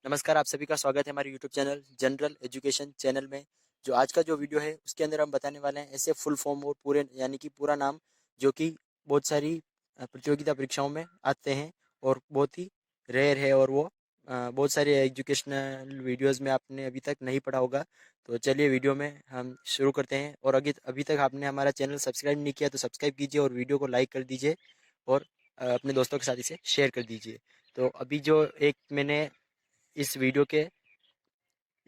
नमस्कार, आप सभी का स्वागत है हमारे YouTube channel general education channel में। जो आज का जो वीडियो है उसके अंदर हम बताने वाले हैं ऐसे फुल फॉर्म और पूरे यानी कि पूरा नाम जो कि बहुत सारी प्रतियोगिता परीक्षाओं में आते हैं और बहुत ही रेयर है और वो बहुत सारे एजुकेशनल वीडियोस में आपने अभी तक नहीं पढ़ा होगा। तो चलिए वीडियो में हम शुरू करते हैं। और अभी अभी तक आपने हमारा चैनल सब्सक्राइब नहीं किया तो सब्सक्राइब कीजिए और वीडियो को लाइक कर दीजिए और अपने दोस्तों के साथ इसे शेयर कर दीजिए। तो अभी जो एक मैंने इस वीडियो के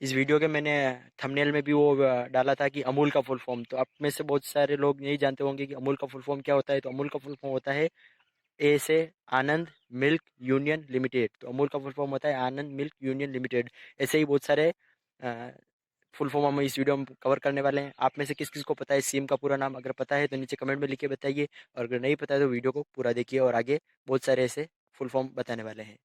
इस वीडियो के मैंने थंबनेल में भी वो डाला था कि अमूल का फुल फॉर्म। तो आप में से बहुत सारे लोग नहीं जानते होंगे कि अमूल का फुल फॉर्म क्या होता है। तो अमूल का फुल फॉर्म होता है ए से आनंद मिल्क यूनियन लिमिटेड। तो अमूल का फुल फॉर्म होता है आनंद मिल्क यूनियन लिमिटेड। ऐसे ही बहुत सारे फुल फॉर्म हम इस वीडियो में कवर करने वाले हैं। आप में से किस किस को पता है सीम का पूरा नाम? अगर पता है तो नीचे कमेंट में लिख के बताइए, और अगर नहीं पता है तो वीडियो को पूरा देखिए और आगे बहुत सारे ऐसे फुल फॉर्म बताने वाले हैं।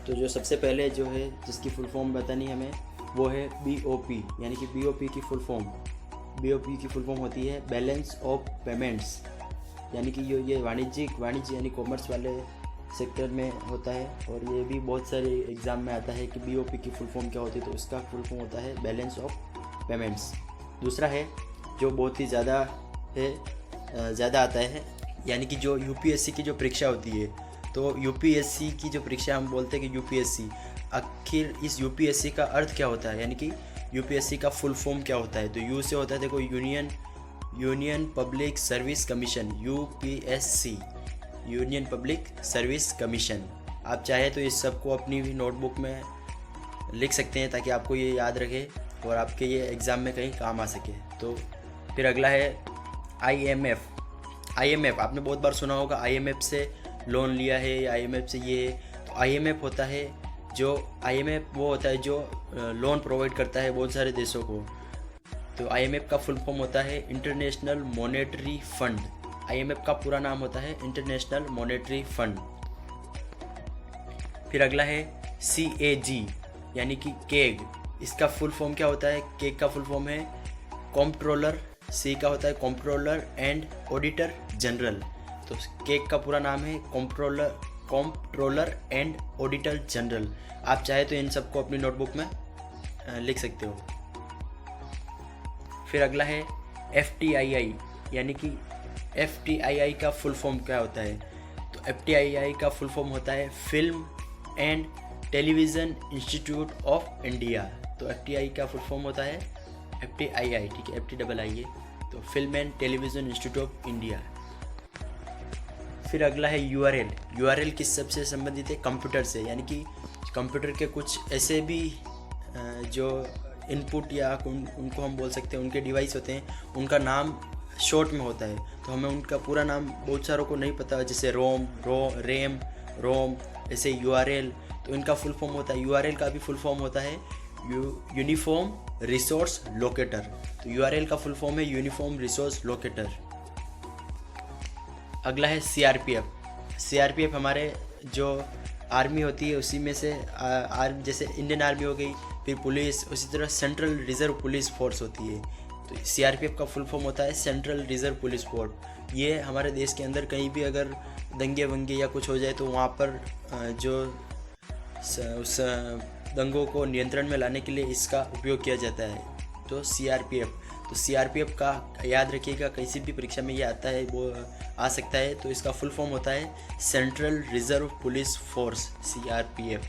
तो जो सबसे पहले जो है जिसकी फुल फॉर्म बतानी है हमें वो है BOP, यानी कि BOP की फुल फॉर्म। BOP की फुल फॉर्म होती है बैलेंस ऑफ पेमेंट्स, यानी कि ये वाणिज्य यानी कॉमर्स वाले सेक्टर में होता है। और ये भी बहुत सारे एग्ज़ाम में आता है कि BOP की फुल फॉर्म क्या होती है। तो उसका फुल फॉर्म होता है बैलेंस ऑफ पेमेंट्स। दूसरा है जो बहुत ही ज़्यादा आता है, यानी कि जो UPSC की जो परीक्षा होती है। तो UPSC की जो परीक्षा हम बोलते हैं कि UPSC, आखिर इस UPSC का अर्थ क्या होता है, यानी कि UPSC का फुल फॉर्म क्या होता है। तो यू से होता है देखो union public service commission, UPSC, union public service commission. आप चाहे तो इस सब को अपनी भी नोटबुक में लिख सकते हैं ताकि आपको ये याद रहे और आपके ये एग्ज़ाम में कहीं काम आ सके। तो फिर अगला है IMF। आपने बहुत बार सुना होगा IMF से लोन लिया है या IMF से ये है। तो IMF होता है IMF वो होता है जो लोन प्रोवाइड करता है बहुत सारे देशों को। तो IMF का फुल फॉर्म होता है इंटरनेशनल मॉनेटरी फंड। IMF का पूरा नाम होता है इंटरनेशनल मॉनेटरी फंड। फिर अगला है CAG, यानी कि केग। इसका फुल फॉर्म क्या होता है? केग का फुल फॉर्म है कॉम्प्ट्रोलर। C का होता है कॉम्प्ट्रोलर एंड ऑडिटर जनरल। तो केग का पूरा नाम है कॉम्प्ट्रोलर एंड ऑडिटर जनरल। आप चाहे तो इन सबको अपनी नोटबुक में लिख सकते हो। फिर अगला है FTII, यानी कि FTII का फुल फॉर्म क्या होता है? तो FTII का फुल फॉर्म होता है film and television institute of India. तो FTII का फुल फॉर्म होता है FTII, ठीक है, FTII। तो film and television institute of India. फिर अगला है URL किस सबसे संबंधित है? कंप्यूटर से, यानी कि कंप्यूटर के कुछ ऐसे भी जो इनपुट या उनको हम बोल सकते हैं उनके डिवाइस होते हैं, उनका नाम शॉर्ट में होता है। तो हमें उनका पूरा नाम बहुत सारों को नहीं पता, जैसे रोम ऐसे URL। तो इनका फुल फॉर्म होता है, URL का भी फुल फॉर्म होता है यूनिफॉर्म रिसोर्स लोकेटर। तो URL का फुल फॉर्म है यूनिफॉर्म रिसोर्स लोकेटर। अगला है CRPF हमारे जो आर्मी होती है उसी में से जैसे इंडियन आर्मी हो गई, फिर पुलिस, उसी तरह सेंट्रल रिजर्व पुलिस फोर्स होती है। तो CRPF का फुल फॉर्म होता है सेंट्रल रिजर्व पुलिस फोर्स। ये हमारे देश के अंदर कहीं भी अगर दंगे वंगे या कुछ हो जाए तो वहाँ पर जो उस दंगों को नियंत्रण में लाने के लिए इसका उपयोग किया जाता है। तो CRPF का याद रखिएगा, किसी भी परीक्षा में ये आता है, वो आ सकता है। तो इसका फुल फॉर्म होता है central reserve police force, CRPF।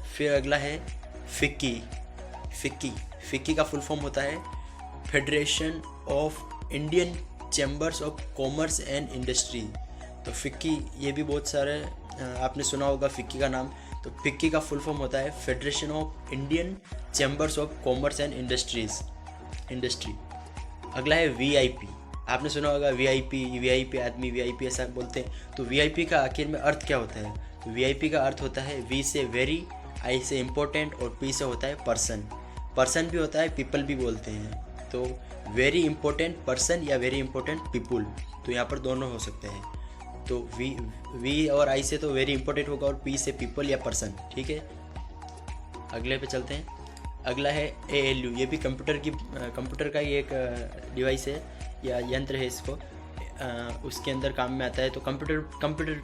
फिर अगला है फिक्की का फुल फॉर्म होता है federation of Indian chambers of commerce and industry. तो फिक्की, ये भी बहुत सारे आपने सुना होगा फिक्की का नाम। तो फिक्की का फुल फॉर्म होता है federation of Indian chambers of commerce and industry. अगला है VIP। आपने सुना होगा VIP आदमी, VIP ऐसा बोलते हैं। तो VIP का आखिर में अर्थ क्या होता है? तो VIP का अर्थ होता है V से वेरी, I से इम्पोर्टेंट और P से होता है पर्सन भी होता है, पीपल भी बोलते हैं। तो वेरी इंपॉर्टेंट पर्सन या वेरी इंपॉर्टेंट पीपुल, तो यहाँ पर दोनों हो सकते हैं। तो V और I से तो वेरी इंपॉर्टेंट होगा और P से पीपल या पर्सन, ठीक है। अगले पे चलते हैं। अगला है ALU। ये भी कंप्यूटर का ही एक डिवाइस है या यंत्र है, इसको उसके अंदर काम में आता है। तो कंप्यूटर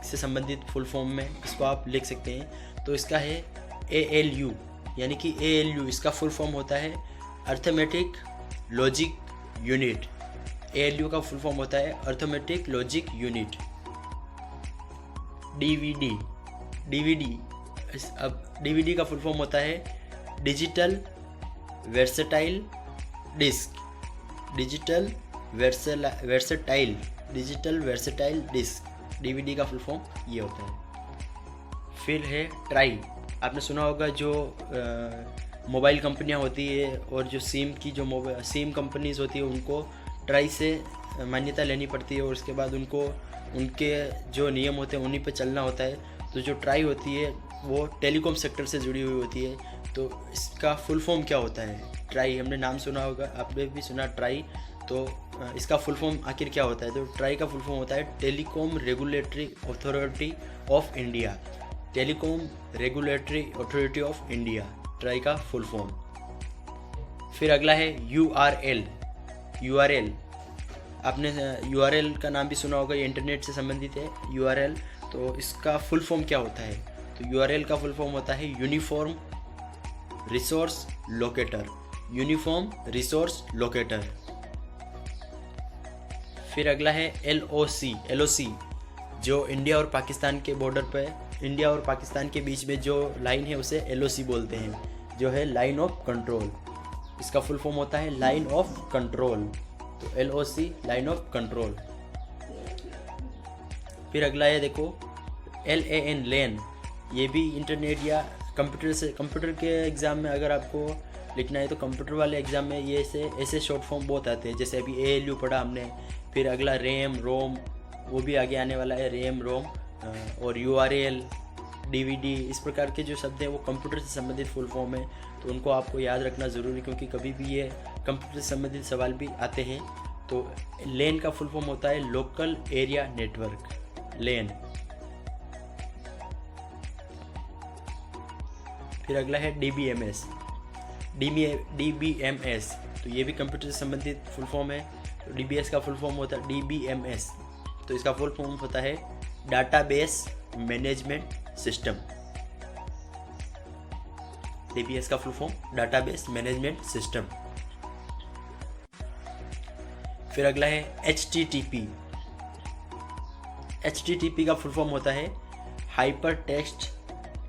से संबंधित फुल फॉर्म में इसको आप लिख सकते हैं। तो इसका है ALU, यानी कि ALU इसका फुल फॉर्म होता है अर्थमेटिक लॉजिक यूनिट। ALU का फुल फॉर्म होता है अर्थमेटिक लॉजिक यूनिट। DVD का फुल फॉर्म होता है digital versatile disc. Digital versatile disc, DVD का फुल फॉर्म ये होता है। फिर है ट्राई। आपने सुना होगा जो मोबाइल कंपनियां होती है और जो सिम कंपनीज होती है उनको ट्राई से मान्यता लेनी पड़ती है और उसके बाद उनको उनके जो नियम होते हैं उन्हीं पे चलना होता है। तो जो ट्राई होती है वो टेलीकॉम सेक्टर से जुड़ी हुई होती है। तो इसका फुल फॉर्म क्या होता है? ट्राई, हमने नाम सुना होगा, आपने भी सुना ट्राई। तो इसका फुल फॉर्म आखिर क्या होता है? तो ट्राई का फुल फॉर्म होता है telecom regulatory authority of India. Telecom regulatory authority of India, try का फुल फॉर्म। फिर अगला है URL। आपने URL का नाम भी सुना होगा, ये इंटरनेट से संबंधित है URL। तो इसका फुल फॉर्म क्या होता है? तो URL का फुल फॉर्म होता है यूनिफॉर्म रिसोर्स लोकेटर। फिर अगला है LOC, जो इंडिया और पाकिस्तान के बॉर्डर पे, इंडिया और पाकिस्तान के बीच में जो लाइन है उसे LOC बोलते हैं, जो है लाइन ऑफ कंट्रोल। इसका फुल फॉर्म होता है लाइन ऑफ कंट्रोल। तो LOC लाइन ऑफ कंट्रोल। फिर अगला है देखो LAN, लैन। ये भी इंटरनेट या कंप्यूटर के एग्ज़ाम में अगर आपको लिखना है तो कंप्यूटर वाले एग्ज़ाम में ये ऐसे शॉर्ट फॉर्म बहुत आते हैं। जैसे अभी ALU पढ़ा हमने, फिर अगला रैम रोम, वो भी आगे आने वाला है, रैम रोम, और URL DVD, इस प्रकार के जो शब्द हैं वो कंप्यूटर से संबंधित फुल फॉर्म है। तो उनको आपको याद रखना ज़रूरी, क्योंकि कभी भी ये कंप्यूटर से संबंधित सवाल भी आते हैं। तो लैन का फुल फॉर्म होता है लोकल एरिया नेटवर्क, लैन। फिर अगला है DBMS। तो ये भी कंप्यूटर से संबंधित फुल फॉर्म है। तो DBS का फुल फॉर्म होता है DBMS। तो इसका फुल फॉर्म होता है डाटाबेस मैनेजमेंट सिस्टम। DBS का full form database management system. फिर अगला है HTTP का फुल फॉर्म होता है हाइपर टेक्स्ट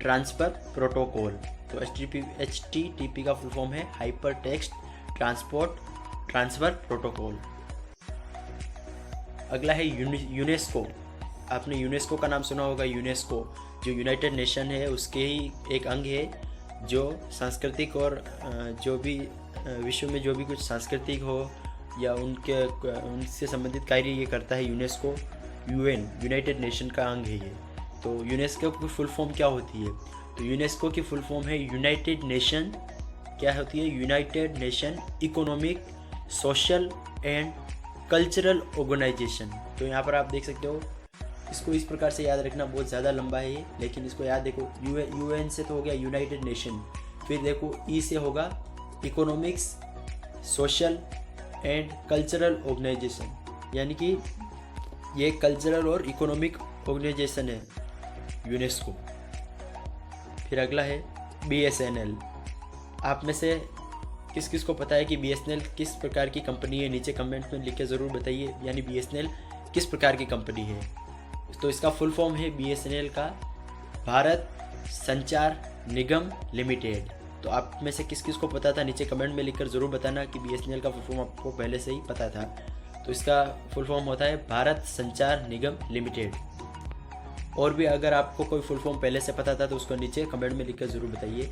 ट्रांसफर प्रोटोकॉल। तो HTTP का फुल फॉर्म है हाइपर टेक्स्ट ट्रांसफर प्रोटोकॉल। अगला है यूनेस्को। आपने यूनेस्को का नाम सुना होगा। यूनेस्को जो यूनाइटेड नेशन है उसके ही एक अंग है, जो सांस्कृतिक और जो भी विश्व में जो भी कुछ सांस्कृतिक हो या उनसे संबंधित कार्य ये करता है यूनेस्को। UN यूनाइटेड नेशन का अंग है ये। तो यूनेस्को की फुल फॉर्म क्या होती है? तो यूनेस्को की फुल फॉर्म है यूनाइटेड नेशन, क्या होती है? United Nation Economic, Social and Cultural Organisation. तो यहाँ पर आप देख सकते हो, इसको इस प्रकार से याद रखना, बहुत ज़्यादा लंबा है ये, लेकिन इसको याद देखो। UN से तो हो गया यूनाइटेड नेशन, फिर देखो E से होगा Economics, Social and Cultural Organisation, यानी कि ये कल्चरल और इकोनॉमिक ऑर्गेनाइजेशन है यूनेस्को। फिर अगला है BSNL। आप में से किस किस को पता है कि BSNL किस प्रकार की कंपनी है? नीचे कमेंट में लिख के ज़रूर बताइए, यानी BSNL किस प्रकार की कंपनी है। तो इसका फुल फॉर्म है BSNL का भारत संचार निगम लिमिटेड। तो आप में से किस किस को पता था? नीचे कमेंट में लिखकर ज़रूर बताना कि BSNL का फुल फॉर्म आपको पहले से ही पता था। तो इसका फुल फॉर्म होता है भारत संचार निगम लिमिटेड। और भी अगर आपको कोई फुल फॉर्म पहले से पता था तो उसको नीचे कमेंट में लिखकर ज़रूर बताइए।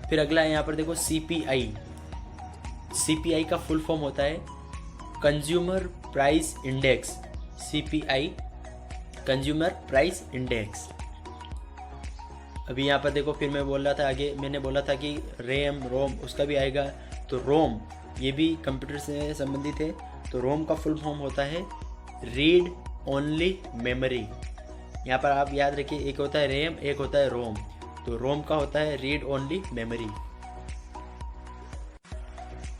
फिर अगला है यहाँ पर देखो CPI का फुल फॉर्म होता है consumer price index. CPI consumer price index. अभी यहाँ पर देखो, फिर मैं बोल रहा था आगे, मैंने बोला था कि रैम रोम उसका भी आएगा। तो रोम ये भी कंप्यूटर से संबंधित है। तो रोम का फुल फॉर्म होता है रीड ओनली मेमोरी। यहाँ पर आप याद रखिए, एक होता है रैम, एक होता है रोम। तो रोम का होता है रीड ओनली मेमोरी।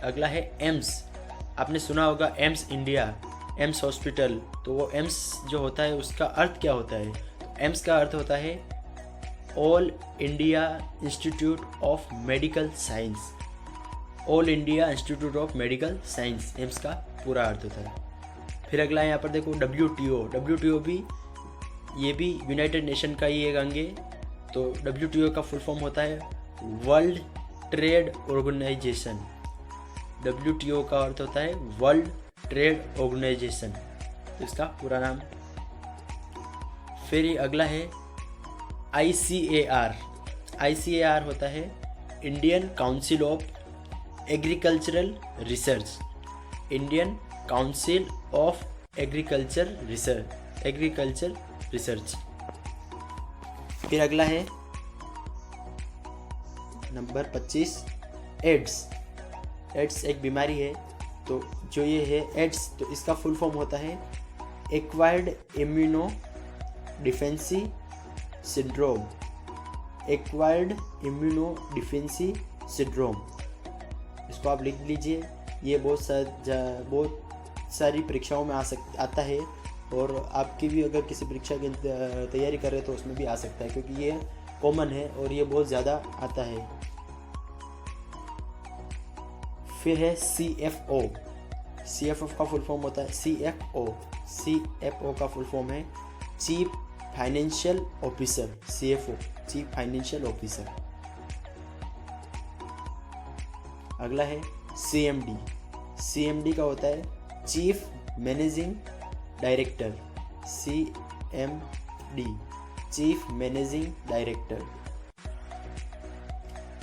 अगला है एम्स। आपने सुना होगा एम्स इंडिया, एम्स हॉस्पिटल। तो वो एम्स जो होता है उसका अर्थ क्या होता है? तो एम्स का अर्थ होता है all India institute of medical science. All India institute of medical science AIIMS का पूरा अर्थ होता है। फिर अगला यहाँ पर देखो WTO। WTO भी ये भी यूनाइटेड नेशन का ही एक अंग है। तो WTO का फुल फॉर्म होता है वर्ल्ड ट्रेड ऑर्गेनाइजेशन। WTO का अर्थ होता है वर्ल्ड ट्रेड ऑर्गेनाइजेशन, इसका पूरा नाम। फिर अगला है ICAR। ICAR होता है Indian council of agricultural research. Indian council of agriculture research. फिर अगला है नंबर 25 एड्स। एड्स एक बीमारी है। तो जो ये है एड्स, तो इसका फुल फॉर्म होता है acquired immuno डिफेंसी syndrome. Acquired immuno डिफेंसी syndrome, इसको आप लिख लीजिए। ये बहुत सारी परीक्षाओं में आता है, और आपकी भी अगर किसी परीक्षा की तैयारी कर रहे हैं तो उसमें भी आ सकता है, क्योंकि ये कॉमन है और ये बहुत ज़्यादा आता है। फिर है CFO। CFO का फुल फॉर्म होता है CFO का फुल फॉर्म है chief financial officer. CFO chief financial officer. अगला है CMD। CMD का होता है chief managing director. CMD chief managing director.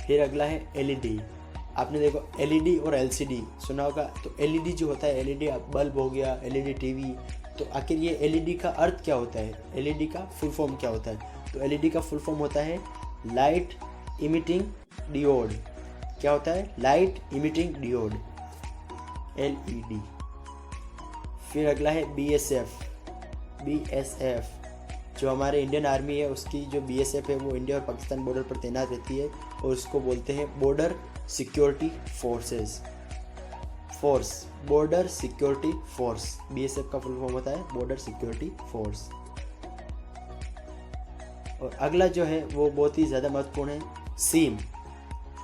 फिर अगला है LED। आपने देखो LED और LCD सुना होगा। तो LED जो होता है, LED बल्ब हो गया, LED टीवी। तो आखिर ये LED का अर्थ क्या होता है, LED का फुल फॉर्म क्या होता है? तो LED का फुल फॉर्म होता है लाइट इमिटिंग डियोड। क्या होता है? Light emitting diode, LED। फिर अगला है BSF। जो हमारे इंडियन आर्मी है उसकी जो BSF है वो इंडिया और पाकिस्तान बॉर्डर पर तैनात रहती है, और उसको बोलते हैं border security force. Border security force BSF का फुल फॉर्म होता है बॉर्डर सिक्योरिटी फोर्स। और अगला जो है वो बहुत ही ज़्यादा महत्वपूर्ण है, सिम।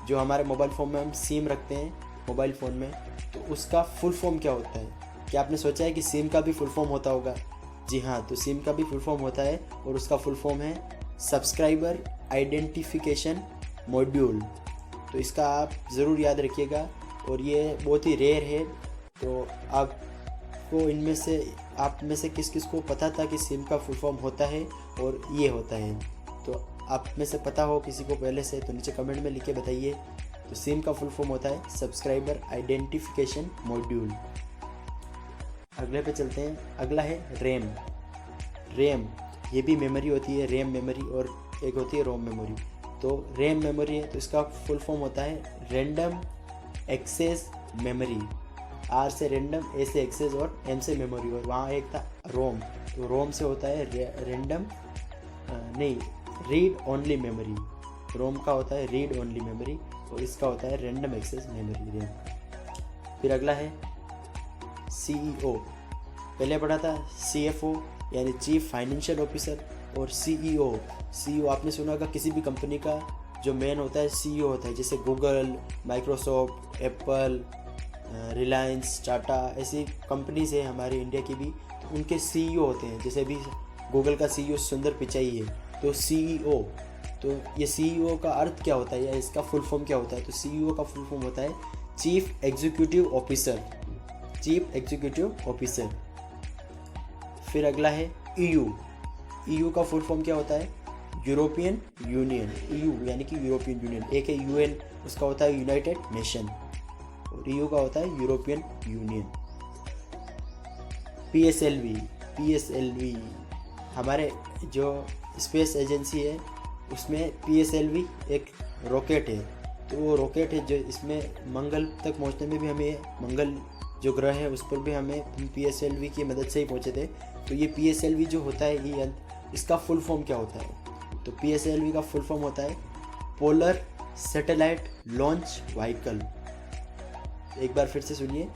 जो हमारे मोबाइल फ़ोन में हम सिम रखते हैं मोबाइल फ़ोन में, तो उसका फुल फॉर्म क्या होता है? क्या आपने सोचा है कि सिम का भी फुल फॉर्म होता होगा? जी हाँ, तो सिम का भी फुल फॉर्म होता है, और उसका फुल फॉर्म है सब्सक्राइबर आइडेंटिफिकेशन मॉड्यूल। तो इसका आप ज़रूर याद रखिएगा, और ये बहुत ही रेयर है। तो आपको आप में से किस किस को पता था कि सिम का फुल फॉर्म होता है और ये होता है? तो आप में से पता हो किसी को पहले से, तो नीचे कमेंट में लिख के बताइए। तो सिम का फुल फॉर्म होता है सब्सक्राइबर आइडेंटिफिकेशन मॉड्यूल। अगले पे चलते हैं। अगला है रैम। ये भी मेमोरी होती है, रैम मेमोरी, और एक होती है रोम मेमोरी। तो रैम मेमोरी है, तो इसका फुल फॉर्म होता है रैंडम एक्सेस मेमोरी। R से रैंडम, A से एक्सेस और M से मेमोरी, और वहाँ एक था रोम। तो रोम से होता है रीड ओनली मेमोरी। रोम का होता है रीड ओनली मेमोरी, और इसका होता है रैंडम एक्सेस मेमोरी, रैम। फिर अगला है CEO। पहले पढ़ा था CFO यानी चीफ फाइनेंशियल ऑफिसर, और CEO आपने सुना होगा, किसी भी कंपनी का जो मेन होता है CEO होता है। जैसे Google, Microsoft, Apple, Reliance, Tata, ऐसी कंपनीज है हमारे इंडिया की भी, तो उनके CEO होते हैं। जैसे अभी गूगल का CEO सुंदर पिचाई है, तो CEO। तो ये CEO का अर्थ क्या होता है या इसका फुल फॉर्म क्या होता है? तो CEO का फुल फॉर्म होता है चीफ एग्जीक्यूटिव ऑफिसर। फिर अगला है EU का फुल फॉर्म क्या होता है? European union. EU यानी कि यूरोपियन यूनियन। एक है UN, उसका होता है यूनाइटेड नेशन, और EU का होता है यूरोपियन यूनियन। PSLV हमारे जो स्पेस एजेंसी है उसमें PSLV एक रॉकेट है। तो वो रॉकेट है जो इसमें मंगल तक पहुंचने में भी हमें, मंगल जो ग्रह है उस पर भी हमें PSLV की मदद से ही पहुंचे थे। तो ये PSLV जो होता है ये इसका फुल फॉर्म क्या होता है? तो PSLV का फुल फॉर्म होता है पोलर सैटेलाइट लॉन्च व्हीकल। एक बार फिर से सुनिए,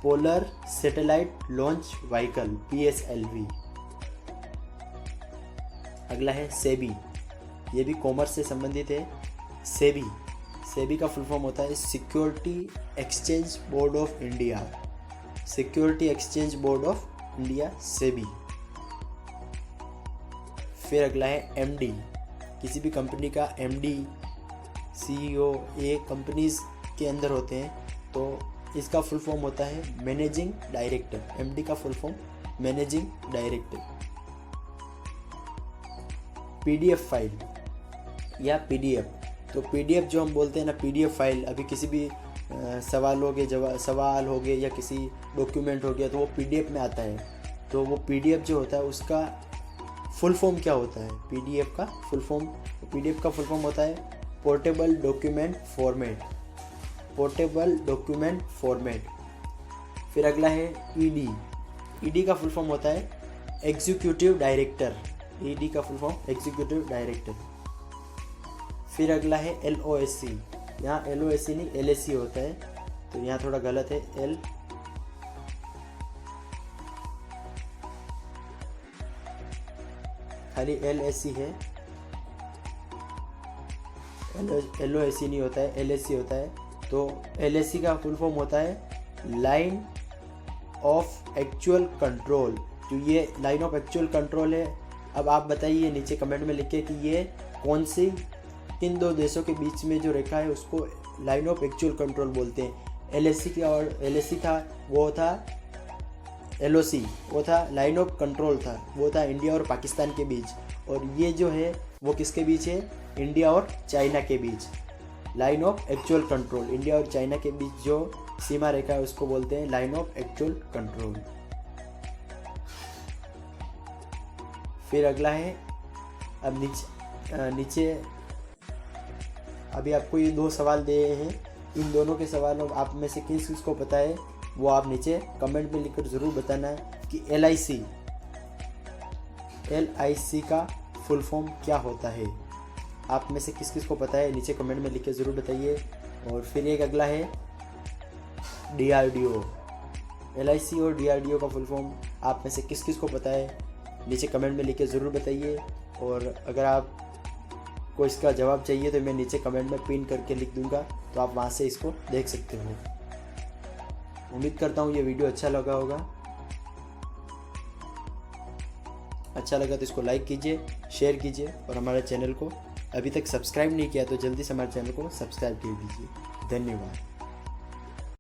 polar satellite launch vehicle PSLV। अगला है सेबी, ये भी कॉमर्स से संबंधित है। सेबी का फुल फॉर्म होता है security exchange board of India. Security exchange board of India, SEBI. फिर अगला है एमडी, किसी भी कंपनी का एमडी, सीईओ, ये कंपनीज के अंदर होते हैं, तो इसका फुल फॉर्म होता है मैनेजिंग डायरेक्टर। एमडी का full form managing director. PDF file या पीडीएफ, तो पीडीएफ जो हम बोलते हैं ना, पीडीएफ फाइल, अभी किसी भी सवाल हो गए या किसी डॉक्यूमेंट हो गया तो वो पीडीएफ में आता है। तो वो पीडीएफ जो होता है उसका फुल फॉर्म क्या होता है? पीडीएफ का फुल फॉर्म होता है portable document format. Portable document format. फिर अगला है ईडी। ईडी का फुल फॉर्म होता है एग्जीक्यूटिव डायरेक्टर। ईडी का फुल फॉर्म एग्जीक्यूटिव डायरेक्टर। फिर अगला है एलओएससी। यहाँ एलओएससी नहीं एलएससी होता है, तो यहाँ थोड़ा गलत है। खाली एलएससी है, एलओएससी नहीं होता है, एलएससी होता है। तो एलएससी का फुल फॉर्म होता है लाइन ऑफ एक्चुअल कंट्रोल। जो ये लाइन ऑफ एक्चुअल कंट्रोल है, अब आप बताइए नीचे कमेंट में लिख के कि ये कौन सी किन दो देशों के बीच में जो रेखा है उसको लाइन ऑफ एक्चुअल कंट्रोल बोलते हैं। एलएससी की और एलएससी था वो था एलओसी, वो था लाइन ऑफ कंट्रोल था, वो था इंडिया और पाकिस्तान के बीच। और ये जो है वो किसके बीच है? इंडिया और चाइना के बीच। Line of actual control, India और चाइना के बीच जो सीमा रेखा है उसको बोलते हैं लाइन ऑफ एक्चुअल कंट्रोल। फिर अगला है, अब नीचे अभी आपको ये 2 सवाल दिए हैं, इन दोनों के सवालों आप में से किस को पता है वो आप नीचे कमेंट में लिखकर ज़रूर बताना कि एलआईसी का फुल फॉर्म क्या होता है। आप में से किस को पता है नीचे कमेंट में लिख के ज़रूर बताइए। और फिर एक अगला है डीआरडीओ। एलआईसी और डीआरडीओ का फुल फॉर्म आप में से किस को पता है नीचे कमेंट में लिख के ज़रूर बताइए। और अगर आपको इसका जवाब चाहिए तो मैं नीचे कमेंट में पिन करके लिख दूंगा, तो आप वहाँ से इसको देख सकते हो। उम्मीद करता हूँ ये वीडियो अच्छा लगा होगा। अच्छा लगा तो इसको लाइक कीजिए, शेयर कीजिए, और हमारे चैनल को अभी तक सब्सक्राइब नहीं किया तो जल्दी से हमारे चैनल को सब्सक्राइब कर दीजिए। धन्यवाद।